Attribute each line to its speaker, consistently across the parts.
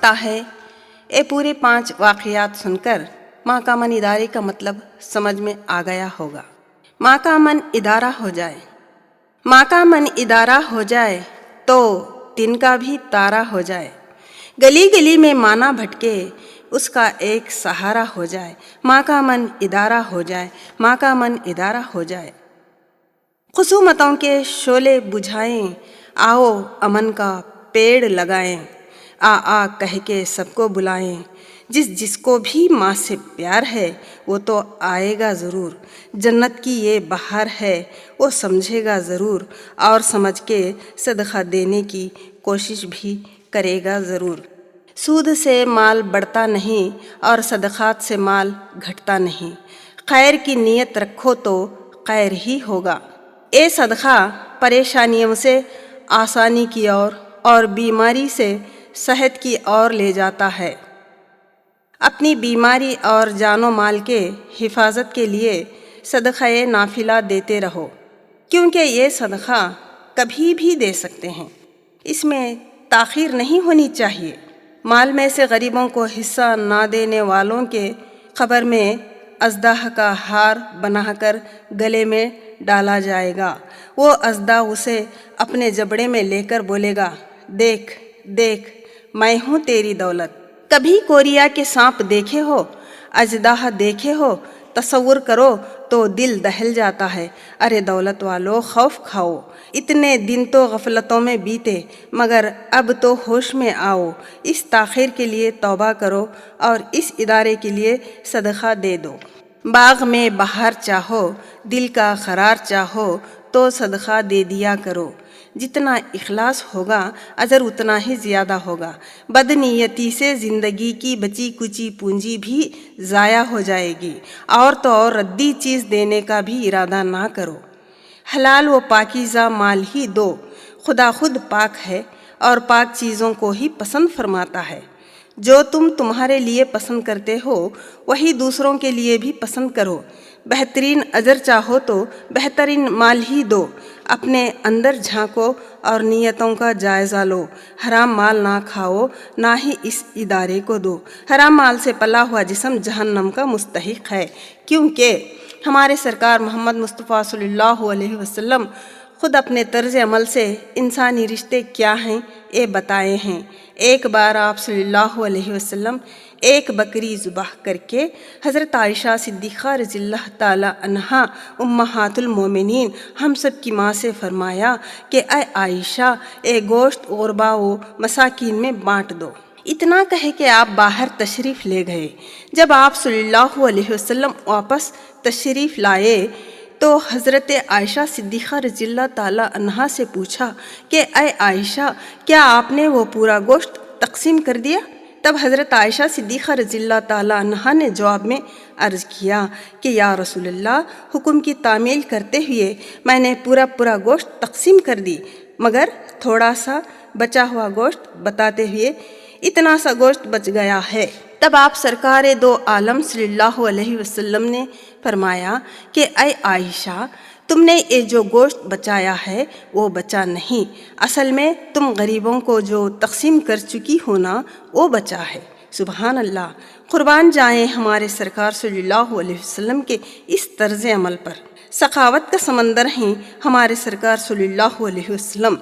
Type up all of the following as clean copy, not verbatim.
Speaker 1: سکتا ہے۔ یہ پورے 5 واقعات سن کر ماں کا من ادارے کا مطلب سمجھ میں آ گیا ہوگا۔ ماں کا من ادارہ ہو جائے، ماں کا من ادارہ ہو جائے تو دن کا بھی تارا ہو جائے، گلی گلی میں ماں نہ بھٹکے اس کا ایک سہارا ہو جائے، ماں کا من ادارہ ہو جائے، ماں کا من ادارہ ہو جائے۔ خصومتوں کے شعلے بجھائیں، آؤ امن کا پیڑ لگائیں، آ آ کہہ کے سب کو بلائیں، جس کو بھی ماں سے پیار ہے وہ تو آئے گا ضرور، جنت کی یہ بہار ہے وہ سمجھے گا ضرور، اور سمجھ کے صدقہ دینے کی کوشش بھی کرے گا ضرور۔ سود سے مال بڑھتا نہیں اور صدقات سے مال گھٹتا نہیں، خیر کی نیت رکھو تو خیر ہی ہوگا۔ اے صدقہ پریشانیوں سے آسانی کی اور بیماری سے صحت کی اور لے جاتا ہے۔ اپنی بیماری اور جان و مال کے حفاظت کے لیے صدقہ نافلہ دیتے رہو، کیونکہ یہ صدقہ کبھی بھی دے سکتے ہیں، اس میں تاخیر نہیں ہونی چاہیے۔ مال میں سے غریبوں کو حصہ نہ دینے والوں کے قبر میں اژدہا کا ہار بنا کر گلے میں ڈالا جائے گا۔ وہ اژدہا اسے اپنے جبڑے میں لے کر بولے گا، دیکھ دیکھ میں ہوں تیری دولت۔ کبھی کوریا کے سانپ دیکھے ہو، اژدہا دیکھے ہو، تصور کرو تو دل دہل جاتا ہے۔ ارے دولت والو خوف کھاؤ، اتنے دن تو غفلتوں میں بیتے مگر اب تو ہوش میں آؤ، اس تاخیر کے لیے توبہ کرو اور اس ادارے کے لیے صدقہ دے دو۔ باغ میں بہار چاہو، دل کا قرار چاہو تو صدقہ دے دیا کرو، جتنا اخلاص ہوگا اجر اتنا ہی زیادہ ہوگا۔ بدنیتی سے زندگی کی بچی کچی پونجی بھی ضائع ہو جائے گی، اور تو اور ردی چیز دینے کا بھی ارادہ نہ کرو۔ حلال و پاکیزہ مال ہی دو، خدا خود پاک ہے اور پاک چیزوں کو ہی پسند فرماتا ہے۔ جو تمہارے لیے پسند کرتے ہو وہی دوسروں کے لیے بھی پسند کرو۔ بہترین اجر چاہو تو بہترین مال ہی دو، اپنے اندر جھانکو اور نیتوں کا جائزہ لو۔ حرام مال نہ کھاؤ، نہ ہی اس ادارے کو دو۔ حرام مال سے پلا ہوا جسم جہنم کا مستحق ہے، کیونکہ ہمارے سرکار محمد مصطفیٰ صلی اللہ علیہ وسلم خود اپنے طرز عمل سے انسانی رشتے کیا ہیں یہ بتائے ہیں۔ ایک بار آپ صلی اللہ علیہ وسلم ایک بکری ذبح کر کے حضرت عائشہ صدیقہ رضی اللہ تعالی عنہا امہات المومنین ہم سب کی ماں سے فرمایا کہ اے عائشہ، اے گوشت غربا و مساکین میں بانٹ دو۔ اتنا کہے کہ آپ باہر تشریف لے گئے۔ جب آپ صلی اللہ علیہ وسلم واپس تشریف لائے تو حضرت عائشہ صدیقہ رضی اللہ تعالی عنہا سے پوچھا کہ اے عائشہ، کیا آپ نے وہ پورا گوشت تقسیم کر دیا؟ تب حضرت عائشہ صدیقہ رضی اللہ تعالی عنہا نے جواب میں عرض کیا کہ یا رسول اللہ، حکم کی تعمیل کرتے ہوئے میں نے پورا گوشت تقسیم کر دی، مگر تھوڑا سا بچا ہوا گوشت بتاتے ہوئے اتنا سا گوشت بچ گیا ہے۔ تب آپ سرکار دو عالم صلی اللہ علیہ وسلم نے فرمایا کہ اے عائشہ، تم نے یہ جو گوشت بچایا ہے وہ بچا نہیں، اصل میں تم غریبوں کو جو تقسیم کر چکی ہو نا وہ بچا ہے۔ سبحان اللہ، قربان جائیں ہمارے سرکار صلی اللہ علیہ وسلم کے اس طرز عمل پر۔ سخاوت کا سمندر ہیں ہمارے سرکار صلی اللہ علیہ وسلم،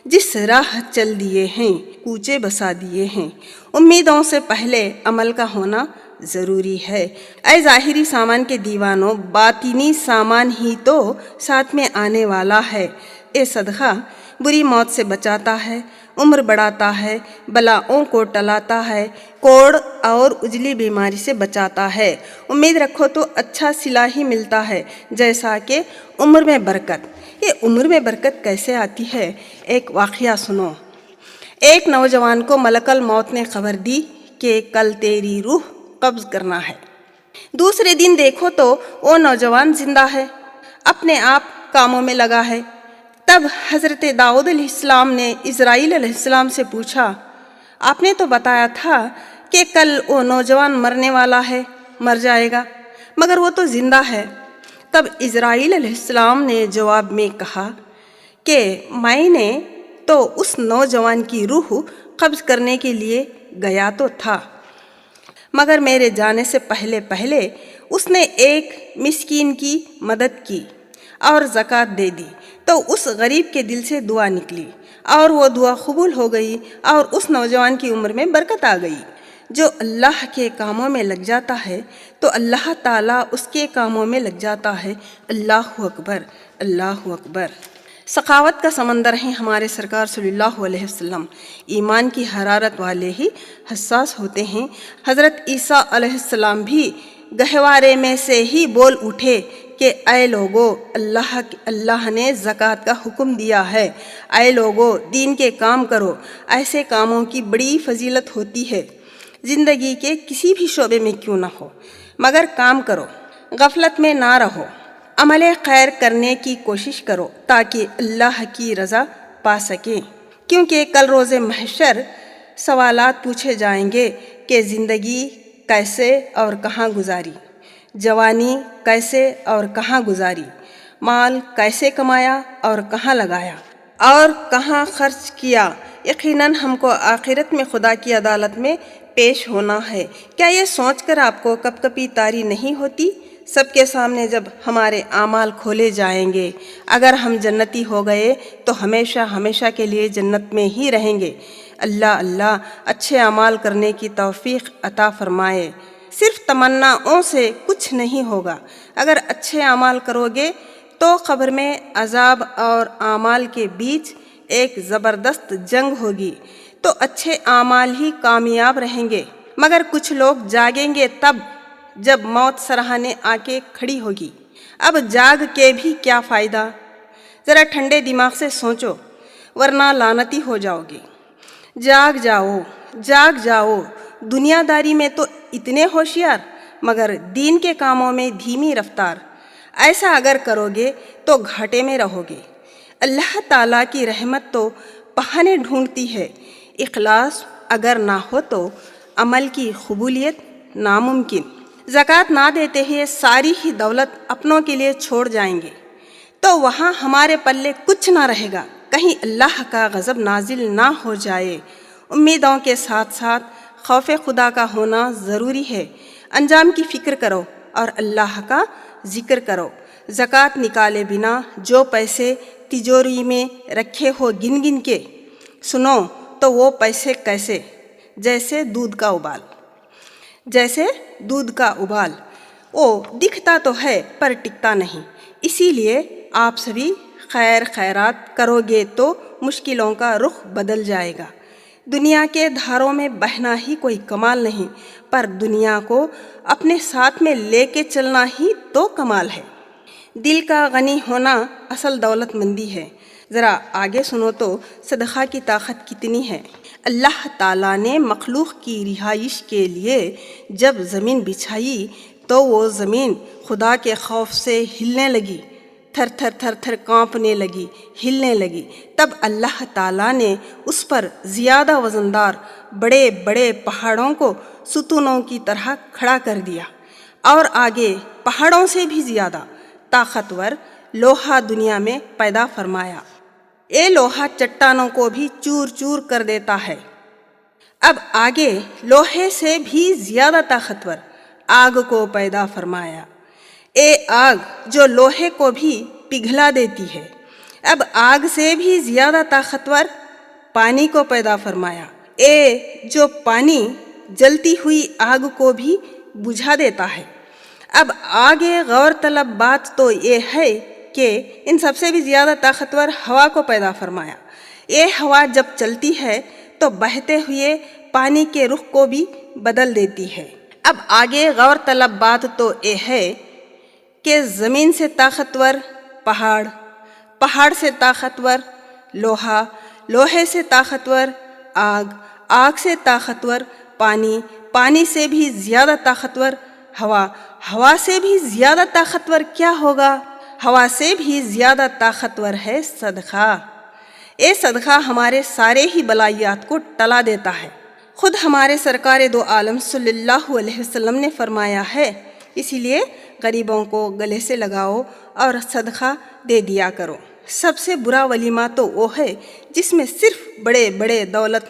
Speaker 1: جس راہ چل دیے ہیں کوچے بسا دیے ہیں۔ امیدوں سے پہلے عمل کا ہونا ضروری ہے۔ اے ظاہری سامان کے دیوانوں، باطنی سامان ہی تو ساتھ میں آنے والا ہے۔ اے صدقہ بری موت سے بچاتا ہے، عمر بڑھاتا ہے، بلاؤں کو ٹلاتا ہے، کوڑ اور اجلی بیماری سے بچاتا ہے۔ امید رکھو تو اچھا صلہ ہی ملتا ہے، جیسا کہ عمر میں برکت۔ یہ عمر میں برکت کیسے آتی ہے؟ ایک واقعہ سنو۔ ایک نوجوان کو ملک الموت نے خبر دی کہ کل تیری روح قبض کرنا ہے۔ دوسرے دن دیکھو تو وہ نوجوان زندہ ہے، اپنے آپ کاموں میں لگا ہے۔ تب حضرت داؤد علیہ السلام نے اسرائیل علیہ السلام سے پوچھا، آپ نے تو بتایا تھا کہ کل وہ نوجوان مرنے والا ہے، مر جائے گا، مگر وہ تو زندہ ہے۔ تب اسرائیل علیہ السلام نے جواب میں کہا کہ میں نے تو اس نوجوان کی روح قبض کرنے کے لیے گیا تو تھا، مگر میرے جانے سے پہلے پہلے اس نے ایک مسکین کی مدد کی اور زکوٰۃ دے دی، تو اس غریب کے دل سے دعا نکلی اور وہ دعا قبول ہو گئی اور اس نوجوان کی عمر میں برکت آ گئی۔ جو اللہ کے کاموں میں لگ جاتا ہے تو اللہ تعالیٰ اس کے کاموں میں لگ جاتا ہے۔ اللہ اکبر، اللہ اکبر۔ سخاوت کا سمندر ہیں ہمارے سرکار صلی اللہ علیہ وسلم۔ ایمان کی حرارت والے ہی حساس ہوتے ہیں۔ حضرت عیسیٰ علیہ السلام بھی گہوارے میں سے ہی بول اٹھے کہ اے لوگو، اللہ نے زکوٰۃ کا حکم دیا ہے، اے لوگو دین کے کام کرو۔ ایسے کاموں کی بڑی فضیلت ہوتی ہے، زندگی کے کسی بھی شعبے میں کیوں نہ ہو، مگر کام کرو، غفلت میں نہ رہو، عمل خیر کرنے کی کوشش کرو تاکہ اللہ کی رضا پا سکیں، کیونکہ کل روز محشر سوالات پوچھے جائیں گے کہ زندگی کیسے اور کہاں گزاری، جوانی کیسے اور کہاں گزاری، مال کیسے کمایا اور کہاں لگایا اور کہاں خرچ کیا۔ یقیناً ہم کو آخرت میں خدا کی عدالت میں پیش ہونا ہے۔ کیا یہ سوچ کر آپ کو کپ کپی طاری نہیں ہوتی؟ سب کے سامنے جب ہمارے اعمال کھولے جائیں گے، اگر ہم جنتی ہو گئے تو ہمیشہ ہمیشہ کے لیے جنت میں ہی رہیں گے۔ اللہ اچھے اعمال کرنے کی توفیق عطا فرمائے۔ صرف تمناؤں سے کچھ نہیں ہوگا۔ اگر اچھے اعمال کرو گے تو قبر میں عذاب اور اعمال کے بیچ ایک زبردست جنگ ہوگی، تو اچھے اعمال ہی کامیاب رہیں گے۔ مگر کچھ لوگ جاگیں گے تب جب موت سراہنے آ کے کھڑی ہوگی۔ اب جاگ کے بھی کیا فائدہ؟ ذرا ٹھنڈے دماغ سے سوچو، ورنہ لعنتی ہو جاؤ گے۔ جاگ جاؤ، جاگ جاؤ۔ دنیا داری میں تو اتنے ہوشیار، مگر دین کے کاموں میں دھیمی رفتار۔ ایسا اگر کرو گے تو گھاٹے میں رہو گے۔ اللہ تعالیٰ کی رحمت تو بہانے ڈھونڈتی ہے۔ اخلاص اگر نہ ہو تو عمل کی قبولیت ناممکن۔ زکوٰۃ نہ دیتے ہوئے ساری ہی دولت اپنوں کے لیے چھوڑ جائیں گے تو وہاں ہمارے پلے کچھ نہ رہے گا، کہیں اللہ کا غضب نازل نہ ہو جائے۔ امیدوں کے ساتھ ساتھ خوف خدا کا ہونا ضروری ہے۔ انجام کی فکر کرو اور اللہ کا ذکر کرو۔ زکوٰۃ نکالے بنا جو پیسے تجوری میں رکھے ہو گن گن کے سنو تو وہ پیسے کیسے؟ جیسے دودھ کا ابال، وہ دکھتا تو ہے پر ٹکتا نہیں۔ اسی لیے آپ سبھی خیرات کرو گے تو مشکلوں کا رخ بدل جائے گا۔ دنیا کے دھاروں میں بہنا ہی کوئی کمال نہیں، پر دنیا کو اپنے ساتھ میں لے کے چلنا ہی تو کمال ہے۔ دل کا غنی ہونا اصل دولت مندی ہے۔ ذرا آگے سنو تو صدقہ کی طاقت کتنی ہے۔ اللہ تعالیٰ نے مخلوق کی رہائش کے لیے جب زمین بچھائی تو وہ زمین خدا کے خوف سے ہلنے لگی، تھر تھر تھر تھر کانپنے لگی، ہلنے لگی۔ تب اللہ تعالیٰ نے اس پر زیادہ وزندار بڑے بڑے پہاڑوں کو ستونوں کی طرح کھڑا کر دیا، اور آگے پہاڑوں سے بھی زیادہ طاقتور لوہا دنیا میں پیدا فرمایا۔ یہ لوہا چٹانوں کو بھی چور چور کر دیتا ہے۔ اب آگے لوہے سے بھی زیادہ طاقتور آگ کو پیدا فرمایا۔ اے آگ جو لوہے کو بھی پگھلا دیتی ہے۔ اب آگ سے بھی زیادہ طاقتور پانی کو پیدا فرمایا۔ اے جو پانی جلتی ہوئی آگ کو بھی بجھا دیتا ہے۔ اب آگے غور طلب بات تو یہ ہے کہ ان سب سے بھی زیادہ طاقتور ہوا کو پیدا فرمایا۔ یہ ہوا جب چلتی ہے تو بہتے ہوئے پانی کے رخ کو بھی بدل دیتی ہے۔ اب آگے غور طلب بات تو یہ ہے کہ زمین سے طاقتور پہاڑ، پہاڑ سے طاقتور لوہا، لوہے سے طاقتور آگ، آگ سے طاقتور پانی، پانی سے بھی زیادہ طاقتور ہوا، ہوا سے بھی زیادہ طاقتور کیا ہوگا؟ ہوا سے بھی زیادہ طاقتور ہے صدقہ۔ یہ صدقہ ہمارے سارے ہی بلائیات کو ٹلا دیتا ہے۔ خود ہمارے سرکار دو عالم صلی اللہ علیہ وسلم نے فرمایا ہے، اسی لیے غریبوں کو گلے سے لگاؤ اور صدقہ دے دیا کرو۔ سب سے برا ولیمہ تو وہ ہے جس میں صرف بڑے بڑے دولت